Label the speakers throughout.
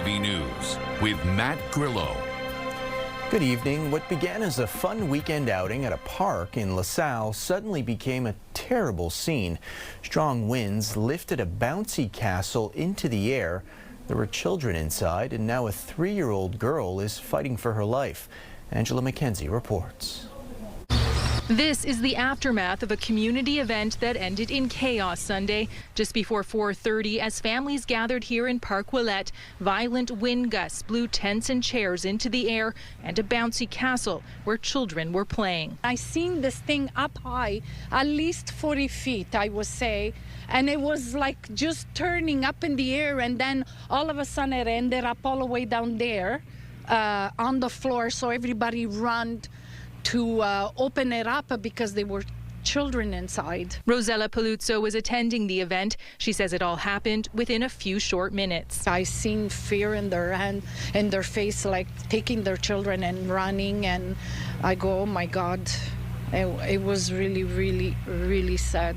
Speaker 1: CTV News with Matt Grillo.
Speaker 2: Good evening. What began as a fun weekend outing at a park in LaSalle suddenly became a terrible scene. Strong winds lifted a bouncy castle into the air. There were children inside, and now a 3-year-old girl is fighting for her life. Angela McKenzie reports.
Speaker 3: This is the aftermath of a community event that ended in chaos Sunday. Just before 4:30, as families gathered here in Park Willette, violent wind gusts blew tents and chairs into the air and a bouncy castle where children were playing.
Speaker 4: I seen this thing up high, at least 40 feet, I would say, and it was like just turning up in the air, and then all of a sudden it ended up all the way down there on the floor, so everybody ran to open it up because there were children inside.
Speaker 3: Rosella Paluzzo was attending the event. She says it all happened within a few short minutes.
Speaker 4: I seen fear in their hand, in their face, like taking their children and running, and I go, oh my God. It was really, really, really sad.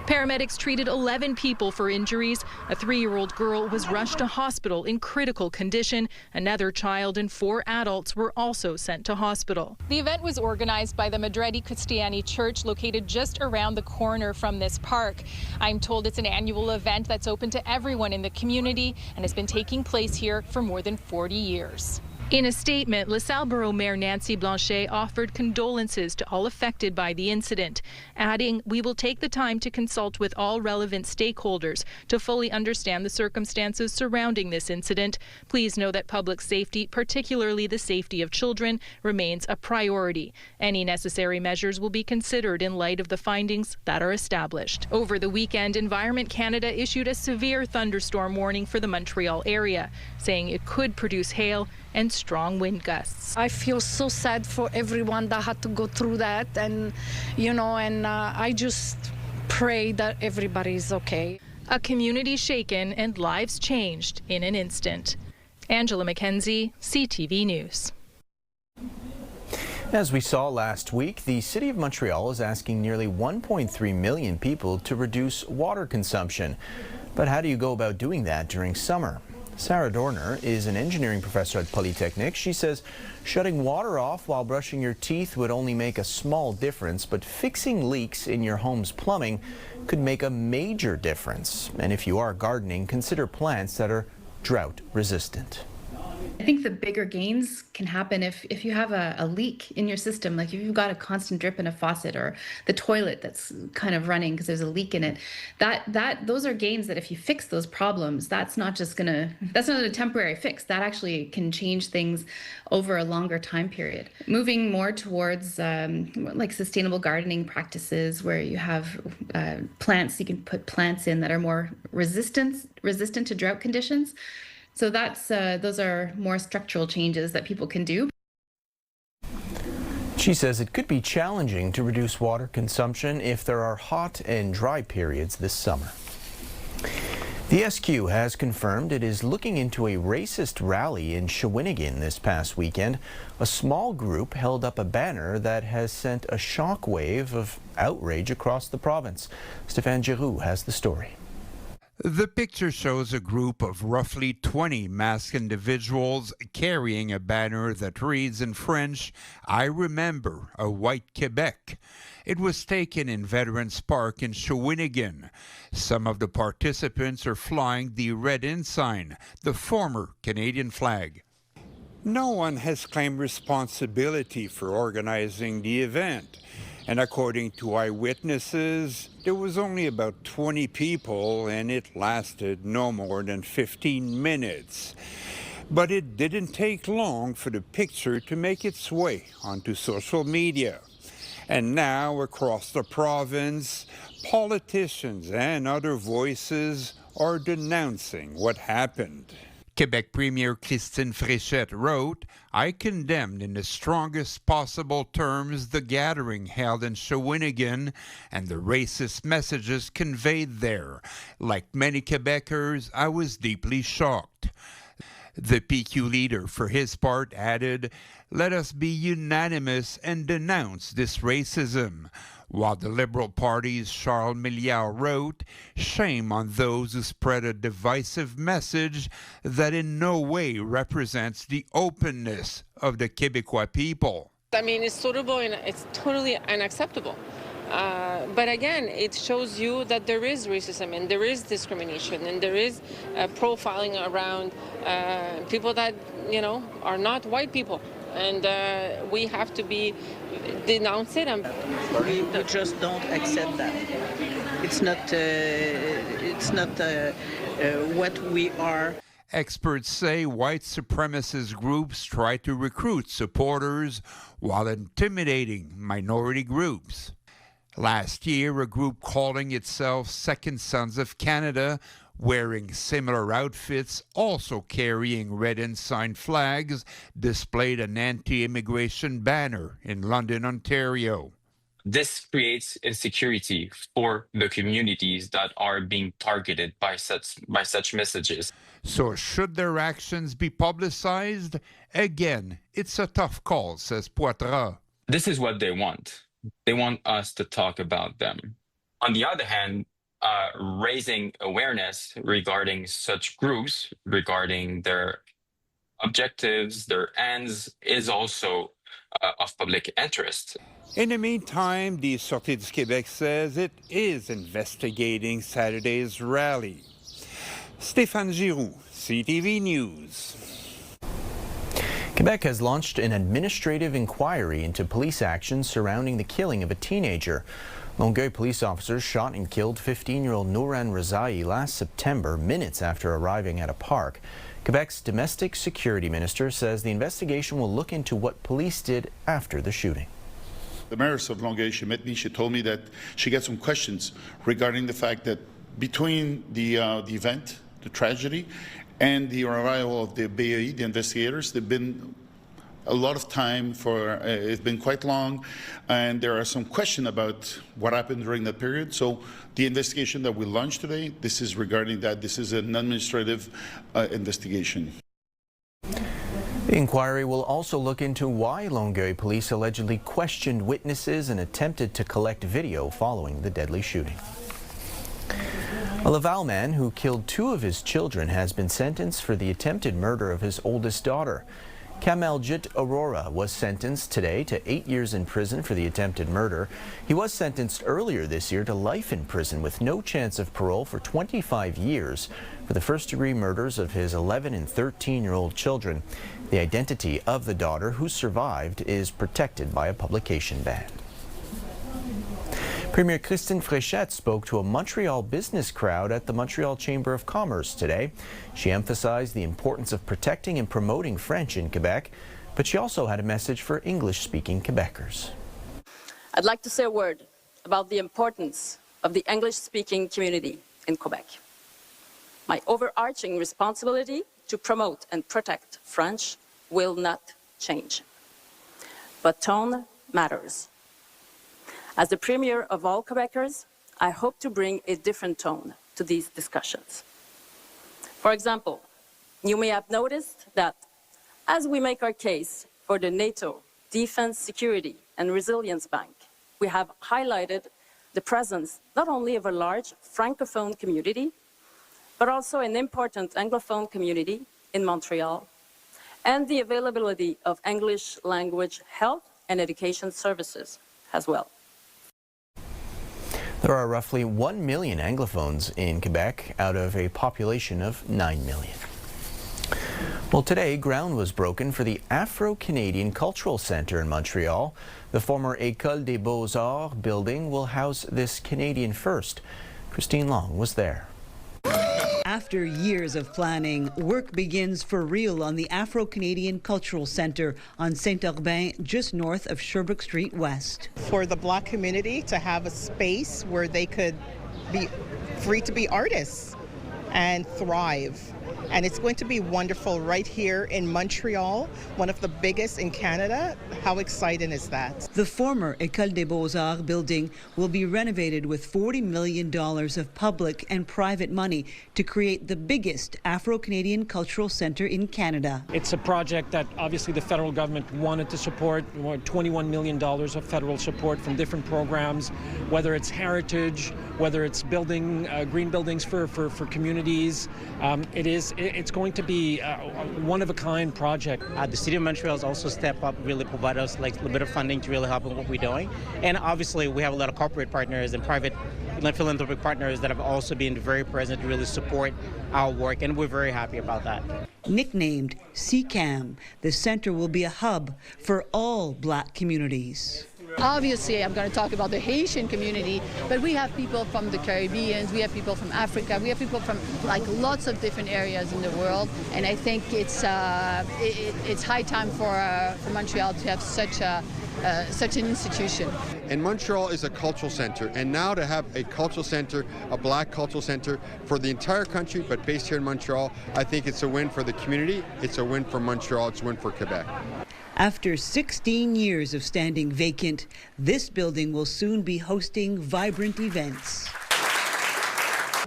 Speaker 3: Paramedics treated 11 people for injuries. A 3-year-old girl was rushed to hospital in critical condition. Another child and 4 adults were also sent to hospital. The event was organized by the Madredi Cristiani Church, located just around the corner from this park. I'm told it's an annual event that's open to everyone in the community and has been taking place here for more than 40 years. In a statement, LaSalle Borough Mayor Nancy Blanchet offered condolences to all affected by the incident, adding, "We will take the time to consult with all relevant stakeholders to fully understand the circumstances surrounding this incident. Please know that public safety, particularly the safety of children, remains a priority. Any necessary measures will be considered in light of the findings that are established." Over the weekend, Environment Canada issued a severe thunderstorm warning for the Montreal area, saying it could produce hail and strong wind gusts.
Speaker 4: I feel so sad for everyone that had to go through that, and I just pray that everybody's okay.
Speaker 3: A community shaken and lives changed in an instant. Angela McKenzie, CTV News.
Speaker 2: As we saw last week, the City of Montreal is asking nearly 1.3 million people to reduce water consumption. But how do you go about doing that during summer? Sarah Dorner is an engineering professor at Polytechnic. She says shutting water off while brushing your teeth would only make a small difference, but fixing leaks in your home's plumbing could make a major difference. And if you are gardening, consider plants that are drought resistant.
Speaker 5: I think the bigger gains can happen if you have a leak in your system, like if you've got a constant drip in a faucet, or the toilet that's kind of running because there's a leak in it. Those are gains that if you fix those problems, that's not a temporary fix. That actually can change things over a longer time period. Moving more towards like sustainable gardening practices, where you have plants, you can put plants in that are more resistant to drought conditions. So those are more structural changes that people can do.
Speaker 2: She says it could be challenging to reduce water consumption if there are hot and dry periods this summer. The SQ has confirmed it is looking into a racist rally in Shawinigan this past weekend. A small group held up a banner that has sent a shockwave of outrage across the province. Stéphane Giroux has the story.
Speaker 6: The picture shows a group of roughly 20 masked individuals carrying a banner that reads in French, "I remember a white Quebec." It was taken in Veterans Park in Shawinigan. Some of the participants are flying the Red Ensign, the former Canadian flag. No one has claimed responsibility for organizing the event. And according to eyewitnesses, there was only about 20 people, and it lasted no more than 15 minutes. But it didn't take long for the picture to make its way onto social media. And now, across the province, politicians and other voices are denouncing what happened. Quebec Premier Christine Fréchette wrote, "I condemned in the strongest possible terms the gathering held in Shawinigan and the racist messages conveyed there. Like many Quebecers, I was deeply shocked." The PQ leader, for his part, added, "Let us be unanimous and denounce this racism." While the Liberal Party's Charles Milliard wrote, "Shame on those who spread a divisive message that in no way represents the openness of the Québécois people."
Speaker 7: I mean, it's totally unacceptable. But again, it shows you that there is racism and there is discrimination and there is profiling around people that, are not white people. And we have to denounce it.
Speaker 8: We just don't accept that. It's not what we are.
Speaker 6: Experts say white supremacist groups try to recruit supporters while intimidating minority groups. Last year, a group calling itself Second Sons of Canada, wearing similar outfits, also carrying red ensign flags, displayed an anti-immigration banner in London, Ontario.
Speaker 9: This creates insecurity for the communities that are being targeted by such messages.
Speaker 6: So should their actions be publicized? Again, it's a tough call, says Poitras.
Speaker 9: This is what they want. They want us to talk about them. On the other hand, raising awareness regarding such groups, regarding their objectives, their ends, is also of public interest.
Speaker 6: In the meantime, the Sûreté du Québec says it is investigating Saturday's rally. Stéphane Giroux, CTV News.
Speaker 2: Quebec has launched an administrative inquiry into police actions surrounding the killing of a teenager. Longueuil police officers shot and killed 15-year-old Nouran Rezaei last September, minutes after arriving at a park. Quebec's domestic security minister says the investigation will look into what police did after the shooting.
Speaker 10: The mayoress of Longueuil, she met me, she told me that she got some questions regarding the fact that between the event, the tragedy, and the arrival of the BAE, the investigators, there's been a lot of time it's been quite long, and there are some questions about what happened during that period. So the investigation that we launched today, this is regarding that. This is an administrative investigation.
Speaker 2: The inquiry will also look into why Longueuil police allegedly questioned witnesses and attempted to collect video following the deadly shooting. A Laval man who killed 2 of his children has been sentenced for the attempted murder of his oldest daughter. Kamaljit Aurora was sentenced today to 8 years in prison for the attempted murder. He was sentenced earlier this year to life in prison with no chance of parole for 25 years for the first-degree murders of his 11 and 13-year-old children. The identity of the daughter who survived is protected by a publication ban. Premier Christine Fréchette spoke to a Montreal business crowd at the Montreal Chamber of Commerce today. She emphasized the importance of protecting and promoting French in Quebec, but she also had a message for English-speaking Quebecers.
Speaker 11: I'd like to say a word about the importance of the English-speaking community in Quebec. My overarching responsibility to promote and protect French will not change. But tone matters. As the Premier of all Quebecers, I hope to bring a different tone to these discussions. For example, you may have noticed that as we make our case for the NATO Defense, Security and Resilience Bank, we have highlighted the presence not only of a large Francophone community, but also an important Anglophone community in Montreal, and the availability of English language health and education services as well.
Speaker 2: There are roughly 1 million Anglophones in Quebec out of a population of 9 million. Well, today, ground was broken for the Afro-Canadian Cultural Centre in Montreal. The former École des Beaux-Arts building will house this Canadian first. Christine Long was there.
Speaker 12: After years of planning, work begins for real on the Afro-Canadian Cultural Centre on Saint-Urbain, just north of Sherbrooke Street West.
Speaker 13: For the Black community to have a space where they could be free to be artists and thrive. and it's going to be wonderful right here in Montreal, one of the biggest in Canada. How exciting is that?
Speaker 12: The former École des Beaux-Arts building will be renovated with $40 million of public and private money to create the biggest Afro-Canadian cultural centre in Canada.
Speaker 14: It's a project that obviously the federal government wanted to support, $21 million of federal support from different programs, whether it's heritage, whether it's building green buildings for communities. It's going to be a one-of-a-kind project.
Speaker 15: The City of Montreal has also stepped up, really provide us like a little bit of funding to really help in what we're doing. And obviously we have a lot of corporate partners and private philanthropic partners that have also been very present to really support our work, and we're very happy about that.
Speaker 12: Nicknamed CCAM, the centre will be a hub for all Black communities.
Speaker 16: Obviously, I'm going to talk about the Haitian community, but we have people from the Caribbean, we have people from Africa, we have people from like lots of different areas in the world, and I think it's high time for Montreal to have such an institution.
Speaker 17: And Montreal is a cultural center, and now to have a cultural center, a Black cultural center for the entire country, but based here in Montreal, I think it's a win for the community, it's a win for Montreal, it's a win for Quebec.
Speaker 12: After 16 years of standing vacant, this building will soon be hosting vibrant events.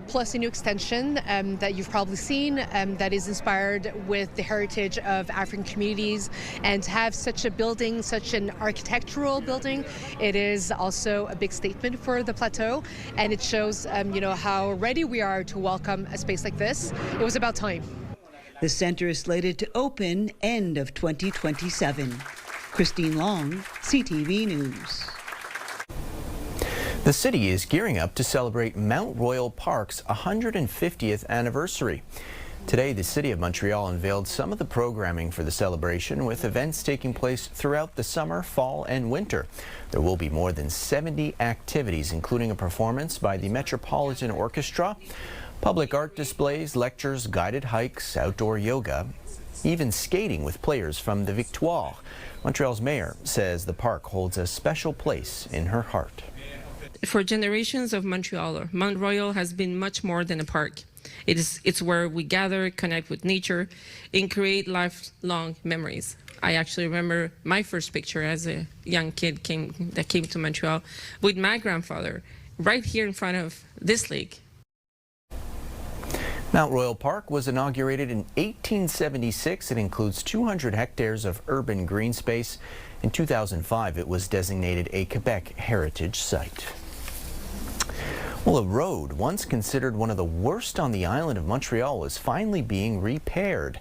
Speaker 18: Plus a new extension that you've probably seen that is inspired with the heritage of African communities. And to have such a building, such an architectural building, it is also a big statement for the plateau, and it shows how ready we are to welcome a space like this. It was about time.
Speaker 12: The centre is slated to open end of 2027. Christine Long, CTV News.
Speaker 2: The city is gearing up to celebrate Mount Royal Park's 150th anniversary. Today, the City of Montreal unveiled some of the programming for the celebration, with events taking place throughout the summer, fall, and winter. There will be more than 70 activities, including a performance by the Metropolitan Orchestra, public art displays, lectures, guided hikes, outdoor yoga, even skating with players from the Victoire. Montreal's mayor says the park holds a special place in her heart.
Speaker 19: For generations of Montrealers, Mount Royal has been much more than a park. It's where we gather, connect with nature, and create lifelong memories. I actually remember my first picture as a young kid that came to Montreal with my grandfather right here in front of this lake.
Speaker 2: Mount Royal Park was inaugurated in 1876. It includes 200 hectares of urban green space. In 2005, it was designated a Quebec Heritage Site. Well, a road once considered one of the worst on the island of Montreal is finally being repaired.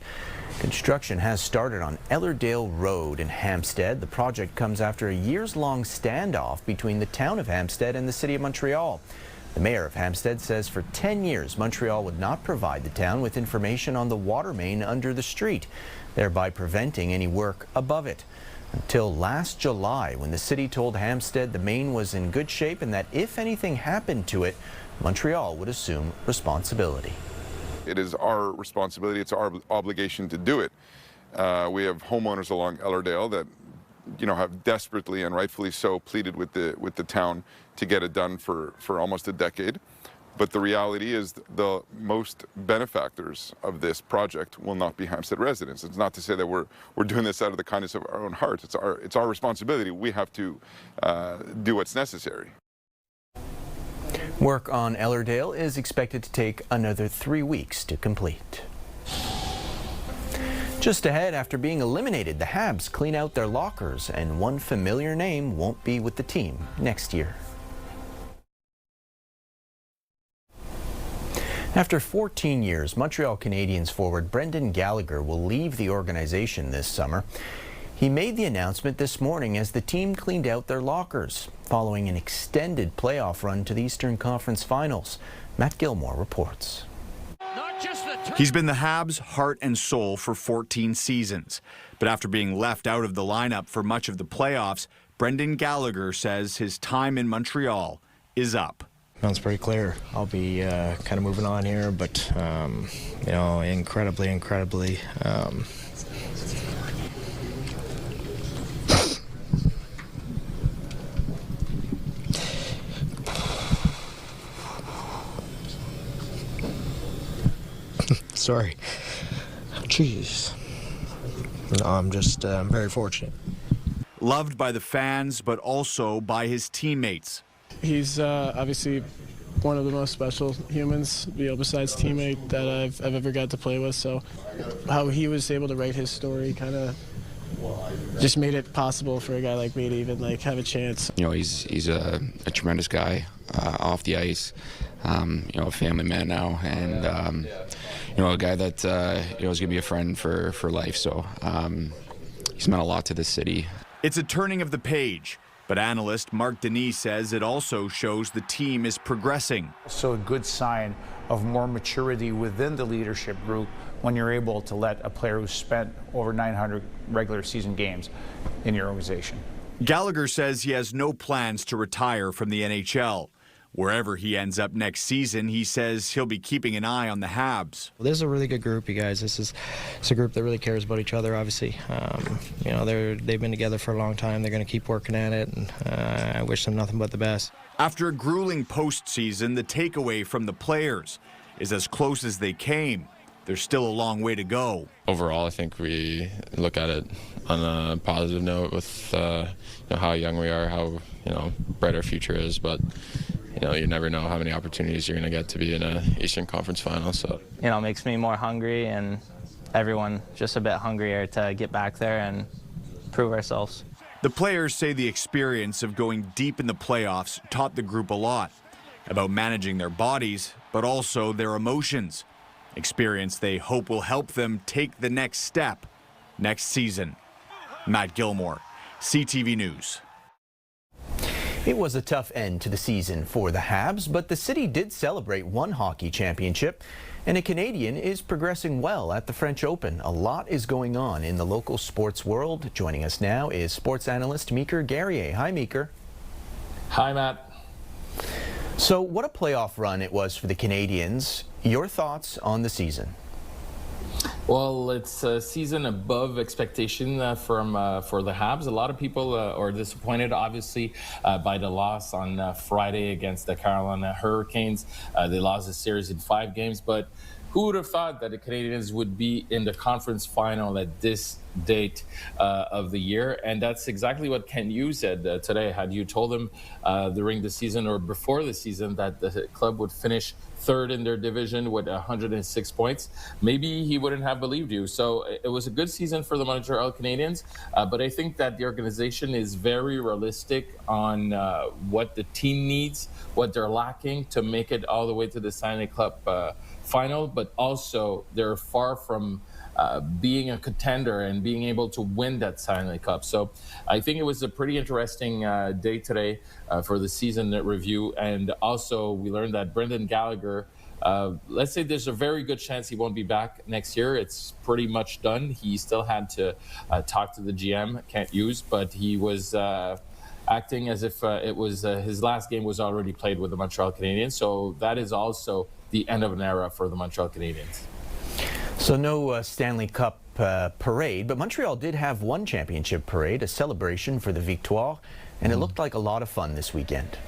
Speaker 2: Construction has started on Ellerdale Road in Hampstead. The project comes after a years-long standoff between the town of Hampstead and the City of Montreal. The mayor of Hampstead says for 10 years, Montreal would not provide the town with information on the water main under the street, thereby preventing any work above it. Until last July, when the city told Hampstead the main was in good shape and that if anything happened to it, Montreal would assume responsibility.
Speaker 20: It is our responsibility, it's our obligation to do it. We have homeowners along Ellerdale that have desperately and rightfully so pleaded with the town to get it done for almost a decade. But the reality is the most benefactors of this project will not be Hampstead residents. It's not to say that we're doing this out of the kindness of our own hearts. It's our responsibility. We have to do what's necessary.
Speaker 2: Work on Ellerdale is expected to take another 3 weeks to complete. Just ahead, after being eliminated, the Habs clean out their lockers, and one familiar name won't be with the team next year. After 14 years, Montreal Canadiens forward Brendan Gallagher will leave the organization this summer. He made the announcement this morning as the team cleaned out their lockers, following an extended playoff run to the Eastern Conference Finals. Matt Gilmore reports.
Speaker 21: He's been the Habs' heart and soul for 14 seasons. But after being left out of the lineup for much of the playoffs, Brendan Gallagher says his time in Montreal is up.
Speaker 22: It's pretty clear. I'll be kind of moving on here, but, incredibly. Sorry. Jeez. No, I'm just very fortunate.
Speaker 21: Loved by the fans, but also by his teammates.
Speaker 1: He's obviously one of the most special humans, besides teammate, that I've ever got to play with. So how he was able to write his story kind of just made it possible for a guy like me to even have a chance.
Speaker 4: He's a tremendous guy off the ice. A family man now, and a guy that is gonna be a friend for life. So he's meant a lot to this city.
Speaker 21: It's a turning of the page, but analyst Mark Denis says it also shows the team is progressing.
Speaker 23: So a good sign of more maturity within the leadership group when you're able to let a player who's spent over 900 regular season games in your organization.
Speaker 21: Gallagher says he has no plans to retire from the NHL. Wherever he ends up next season, he says he'll be keeping an eye on the Habs.
Speaker 22: This is a really good group, you guys. It's a group that really cares about each other, obviously. They've been together for a long time. They're going to keep working at it, and I wish them nothing but the best.
Speaker 21: After a grueling postseason, the takeaway from the players is as close as they came. There's still a long way to go.
Speaker 24: Overall, I think we look at it on a positive note with how young we are, how bright our future is, but you never know how many opportunities you're going to get to be in an Eastern Conference final. So
Speaker 25: it makes me more hungry, and everyone just a bit hungrier to get back there and prove ourselves.
Speaker 21: The players say the experience of going deep in the playoffs taught the group a lot about managing their bodies, but also their emotions. Experience they hope will help them take the next step next season. Matt Gilmore, CTV News.
Speaker 2: It was a tough end to the season for the Habs, but the city did celebrate one hockey championship, and a Canadian is progressing well at the French Open. A lot is going on in the local sports world. Joining us now is sports analyst Meeker Guerrier. Hi, Meeker.
Speaker 26: Hi, Matt.
Speaker 2: So what a playoff run it was for the Canadians. Your thoughts on the season?
Speaker 26: Well, it's a season above expectation for the Habs. A lot of people are disappointed, obviously, by the loss on Friday against the Carolina Hurricanes. They lost the series in 5 games, but who would have thought that the Canadians would be in the conference final at this date of the year? And that's exactly what Ken Hughes said today. Had you told him during the season or before the season that the club would finish 3rd in their division with 106 points, maybe he wouldn't have believed you. So it was a good season for the Montreal Canadiens, but I think that the organization is very realistic on what the team needs, what they're lacking to make it all the way to the Stanley Cup final, but also they're far from being a contender and being able to win that Stanley Cup. So I think it was a pretty interesting day today for the season review. And also we learned that Brendan Gallagher, let's say there's a very good chance he won't be back next year. It's pretty much done. He still had to talk to the GM, Kent Hughes, but he was acting as if it was his last game was already played with the Montreal Canadiens. So that is also the end of an era for the Montreal Canadiens.
Speaker 2: So no Stanley Cup parade, but Montreal did have one championship parade, a celebration for the Victoire, and it looked like a lot of fun this weekend.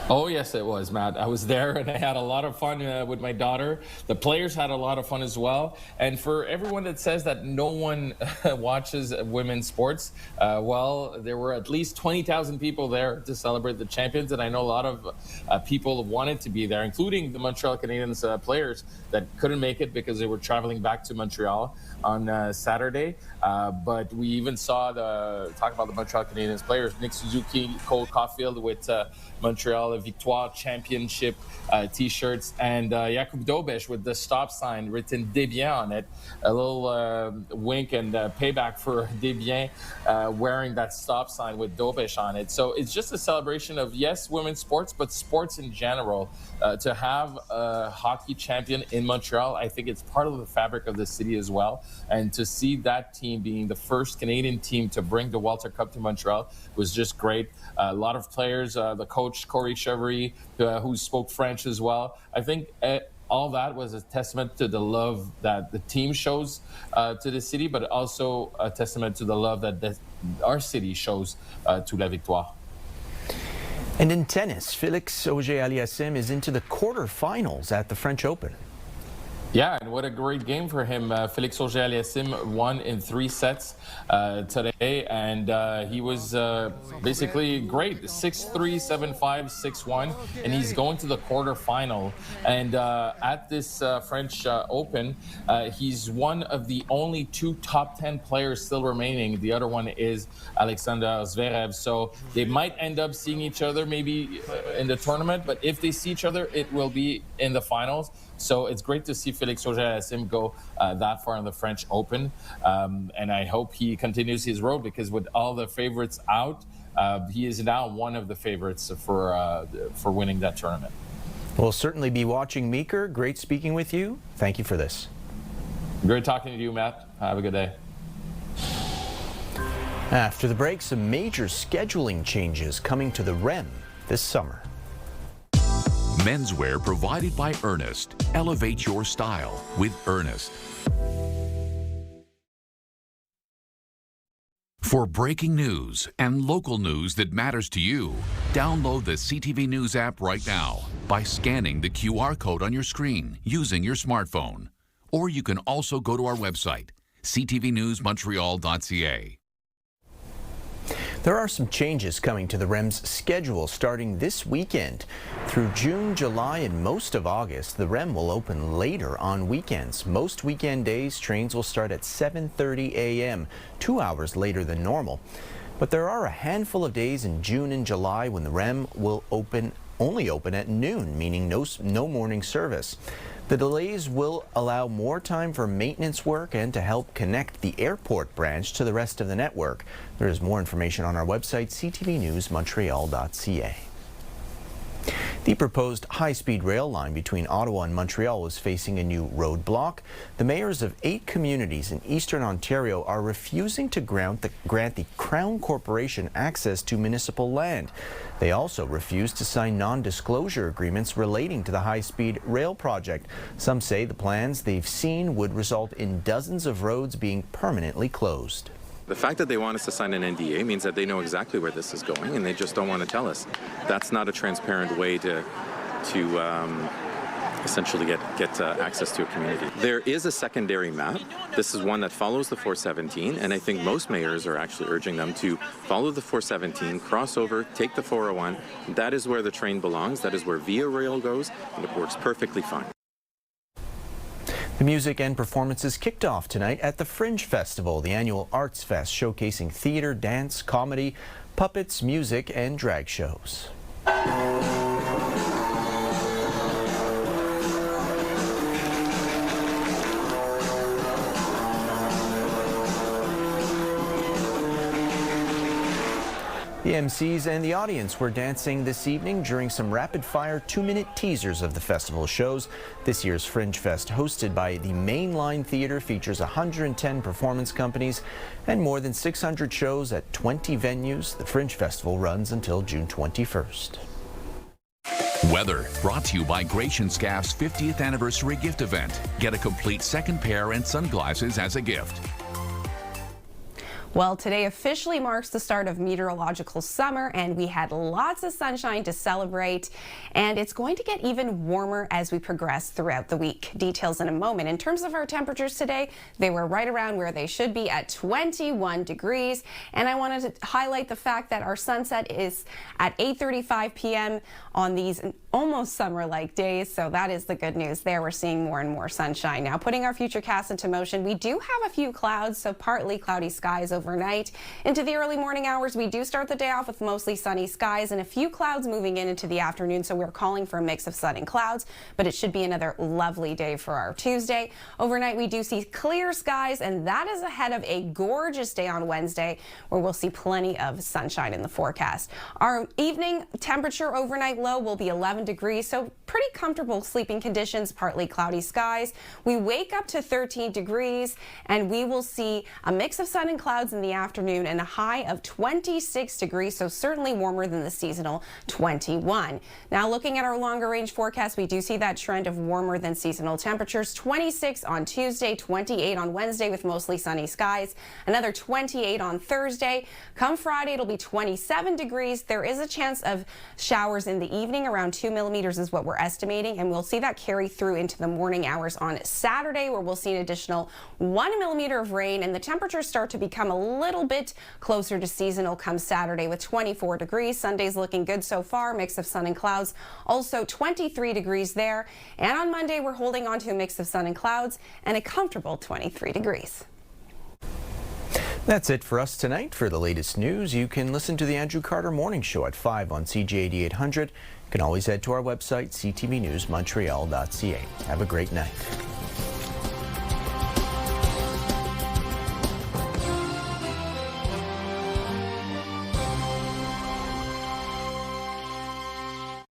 Speaker 26: Oh, yes, it was, Matt. I was there, and I had a lot of fun with my daughter. The players had a lot of fun as well. And for everyone that says that no one watches women's sports, well, there were at least 20,000 people there to celebrate the champions, and I know a lot of people wanted to be there, including the Montreal Canadiens players that couldn't make it because they were traveling back to Montreal on Saturday. But we even saw talk about the Montreal Canadiens players, Nick Suzuki, Cole Caulfield with Montreal Victoire Championship T-shirts, and Jakub Dobeš with the stop sign written Desbiens on it. A little wink and payback for Desbiens wearing that stop sign with Dobeš on it. So it's just a celebration of, yes, women's sports, but sports in general. To have a hockey champion in Montreal, I think it's part of the fabric of the city as well. And to see that team being the first Canadian team to bring the Walter Cup to Montreal was just great. A lot of players, the coach, Corey Chevry, who spoke French as well. I think all that was a testament to the love that the team shows to the city, but also a testament to the love that our city shows to La Victoire.
Speaker 2: And in tennis, Félix Auger-Aliassime is into the quarterfinals at the French Open.
Speaker 26: Yeah, and what a great game for him. Félix Auger-Aliassime won in 3 sets today, and he was basically great. 6-3, 7-5, 6-1, and he's going to the quarterfinal. And at this French Open, he's one of the only 2 top 10 players still remaining. The other one is Alexander Zverev. So they might end up seeing each other maybe in the tournament, but if they see each other, it will be in the finals. So it's great to see Félix Auger-Aliassime go that far in the French Open. And I hope he continues his road, because with all the favorites out, he is now one of the favorites for winning that tournament.
Speaker 2: We'll certainly be watching, Meeker. Great speaking with you. Thank you for this.
Speaker 26: Great talking to you, Matt. Have a good day.
Speaker 2: After the break, some major scheduling changes coming to the REM this summer.
Speaker 3: Menswear provided by Ernest. Elevate your style with Ernest. For breaking news and local news that matters to you, download the CTV News app right now by scanning the QR code on your screen using your smartphone. Or you can also go to our website, ctvnewsmontreal.ca.
Speaker 2: There are some changes coming to the REM's schedule starting this weekend. Through June, July, and most of August, the REM will open later on weekends. Most weekend days, trains will start at 7:30 a.m., 2 hours later than normal. But there are a handful of days in June and July when the REM will only open at noon, meaning no morning service. The delays will allow more time for maintenance work and to help connect the airport branch to the rest of the network. There is more information on our website, ctvnewsmontreal.ca. The proposed high-speed rail line between Ottawa and Montreal is facing a new roadblock. The mayors of 8 communities in eastern Ontario are refusing to grant the Crown Corporation access to municipal land. They also refuse to sign non-disclosure agreements relating to the high-speed rail project. Some say the plans they've seen would result in dozens of roads being permanently closed.
Speaker 5: The fact that they want us to sign an NDA means that they know exactly where this is going, and they just don't want to tell us. That's not a transparent way to essentially get access to a community. There is a secondary map. This is one that follows the 417, and I think most mayors are actually urging them to follow the 417, cross over, take the 401. That is where the train belongs. That is where Via Rail goes, and it works perfectly fine.
Speaker 2: The music and performances kicked off tonight at the Fringe Festival, the annual arts fest showcasing theater, dance, comedy, puppets, music, and drag shows. The MCs and the audience were dancing this evening during some rapid-fire 2-minute teasers of the festival shows. This year's Fringe Fest, hosted by the Mainline Theatre, features 110 performance companies and more than 600 shows at 20 venues. The Fringe Festival runs until June 21st.
Speaker 3: Weather brought to you by Gratian Scaff's 50th anniversary gift event. Get a complete second pair and sunglasses as a gift.
Speaker 6: Well, today officially marks the start of meteorological summer, and we had lots of sunshine to celebrate, and it's going to get even warmer as we progress throughout the week. Details in a moment. In terms of our temperatures today, they were right around where they should be at 21 degrees, and I wanted to highlight the fact that our sunset is at 8:35 p.m. on these almost summer-like days, so that is the good news there. We're seeing more and more sunshine. Now, putting our futurecast into motion, we do have a few clouds, so partly cloudy skies overnight. Into the early morning hours, we do start the day off with mostly sunny skies and a few clouds moving into the afternoon, so we're calling for a mix of sun and clouds, but it should be another lovely day for our Tuesday. Overnight, we do see clear skies, and that is ahead of a gorgeous day on Wednesday, where we'll see plenty of sunshine in the forecast. Our evening temperature overnight low will be 11 degrees, so pretty comfortable sleeping conditions, partly cloudy skies. We wake up to 13 degrees, and we will see a mix of sun and clouds in the afternoon and a high of 26 degrees, so certainly warmer than the seasonal 21. Now, looking at our longer range forecast, we do see that trend of warmer than seasonal temperatures. 26 on Tuesday, 28 on Wednesday with mostly sunny skies, another 28 on Thursday. Come Friday, it'll be 27 degrees. There is a chance of showers in the evening. Around 2 millimeters is what we're estimating, and we'll see that carry through into the morning hours on Saturday, where we'll see an additional 1 millimeter of rain, and the temperatures start to become a little bit closer to seasonal come Saturday with 24 degrees. Sunday's looking good so far, mix of sun and clouds, also 23 degrees there. And on Monday, we're holding on to a mix of sun and clouds and a comfortable 23 degrees.
Speaker 2: That's it for us tonight. For the latest news, you can listen to the Andrew Carter Morning Show at 5 on CJAD 800. You can always head to our website, ctvnewsmontreal.ca. Have a great night.